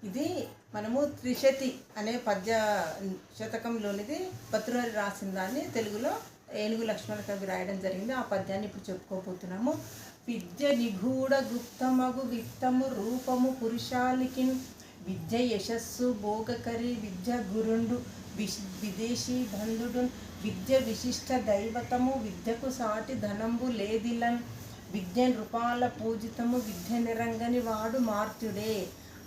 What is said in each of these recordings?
ఇది మనము త్రిశతి అనే పద్య శతకంలోనిది భర్తృహరి రాసిన దాన్ని తెలుగులో ఏనుగు లక్ష్మణ కవి రాయడం జరిగింది. ఆ పద్యాన్ని ఇప్పుడు చెప్పుకోబోతున్నాము. విద్య నిగూఢ గుప్తమగు విత్తము రూపము పురుషాలికిన్ విద్య యశస్సు భోగకరి విద్య గురుండు విదేశీ బంధుడు విద్య విశిష్ట దైవతము విద్యకు సాటి ధనంబు లేదిలన్ విద్య నృపాల పూజితము విద్య నిరంగని వాడు మార్త్యుడే.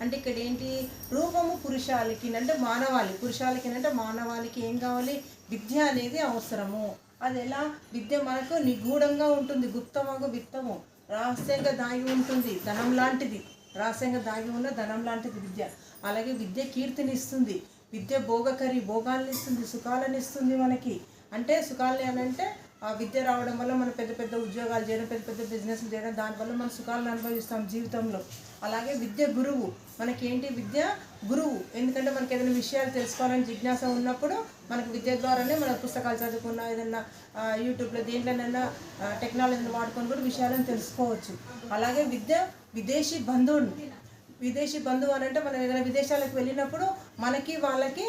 అంటే ఇక్కడ ఏంటి, రూపము పురుషాలకి అంటే మానవాళి, పురుషాలకి అంటే మానవాళికి ఏం కావాలి, విద్య అనేది అవసరము. అది ఎలా, విద్య మనకు నిగూఢంగా ఉంటుంది, గుప్తమగు విత్తము రహస్యంగా దాగి ఉంటుంది, ధనం లాంటిది, రహస్యంగా దాగి ఉన్న ధనం లాంటిది విద్య. అలాగే విద్య కీర్తినిస్తుంది, విద్య భోగకరి భోగాలను ఇస్తుంది, సుఖాలను ఇస్తుంది మనకి. అంటే సుఖాలని అని అంటే ఆ విద్య రావడం వల్ల మనం పెద్ద పెద్ద ఉద్యోగాలు చేయడం, పెద్ద పెద్ద బిజినెస్లు చేయడం, దానివల్ల మనం సుఖాలను అనుభవిస్తాం జీవితంలో. అలాగే విద్య గురువు, మనకేంటి విద్య గురువు, ఎందుకంటే మనకి ఏదైనా విషయాలు తెలుసుకోవాలని జిజ్ఞాస ఉన్నప్పుడు మనకు విద్య ద్వారానే మన పుస్తకాలు చదువుకున్న ఏదైనా యూట్యూబ్లో దేంట్లోనైనా టెక్నాలజీని వాడుకొని కూడా విషయాలను తెలుసుకోవచ్చు. అలాగే విద్య విదేశీ బంధువుని, విదేశీ బంధువు అని అంటే మనం ఏదైనా విదేశాలకు వెళ్ళినప్పుడు మనకి వాళ్ళకి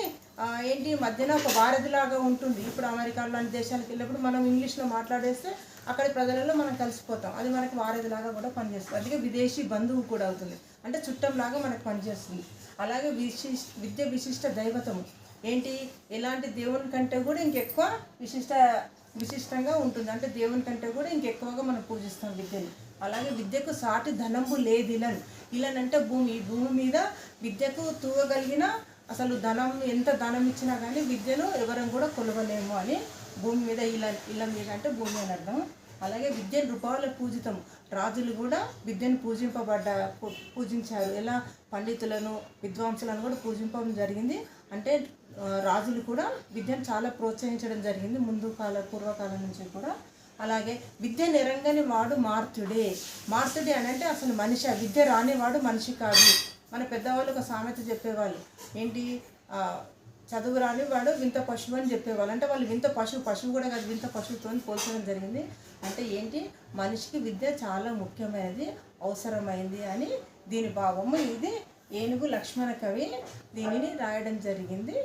ఏంటి మధ్యన ఒక వారధిలాగా ఉంటుంది. ఇప్పుడు అమెరికా లాంటి దేశాలకు వెళ్ళినప్పుడు మనం ఇంగ్లీష్లో మాట్లాడేస్తే అక్కడి ప్రజలలో మనం కలిసిపోతాం, అది మనకి వారధిలాగా కూడా పనిచేస్తుంది. అందుకే విదేశీ బంధువు కూడా అవుతుంది, అంటే చుట్టంలాగా మనకు పనిచేస్తుంది. అలాగే విద్య విశిష్ట దైవతము ఏంటి, ఎలాంటి దేవుని కంటే కూడా ఇంకెక్కువ విశిష్టంగా ఉంటుంది, అంటే దేవుని కంటే కూడా ఇంకెక్కువగా మనం పూజిస్తాం విద్యని. అలాగే విద్యకు సాటి ధనంబు లేదు ఇలన్ అంటే భూమి మీద విద్యకు తూగగలిగిన అసలు ధనం, ఎంత ధనం ఇచ్చినా కానీ విద్యను ఎవరం కూడా కొలవలేము అని. భూమి మీద ఇళ్ళ మీద అంటే భూమి అని అర్థం. అలాగే విద్య నృపాల పూజితం, రాజులు కూడా విద్యను పూజించారు. ఎలా, పండితులను విద్వాంసులను కూడా పూజించడం జరిగింది. అంటే రాజులు కూడా విద్యను చాలా ప్రోత్సహించడం జరిగింది పూర్వకాలం నుంచి కూడా. అలాగే విద్య నిరంగని వాడు మార్త్యుడే. మార్త్యుడే అని అంటే అసలు మనిషి, విద్య రానివాడు మనిషి కాదు. మన పెద్దవాళ్ళు ఒక సామెత చెప్పేవాళ్ళు, ఏంటి, చదువు రాని వాడు వింత పశువు అని చెప్పేవాళ్ళు. అంటే వాళ్ళు వింత పశువు కూడా కాదు, వింత పశువుతో పోల్చడం జరిగింది. అంటే ఏంటి, మనిషికి విద్య చాలా ముఖ్యమైనది, అవసరమైంది అని దీని భావము. ఇది ఏనుగు లక్ష్మణ కవి దీనిని రాయడం జరిగింది.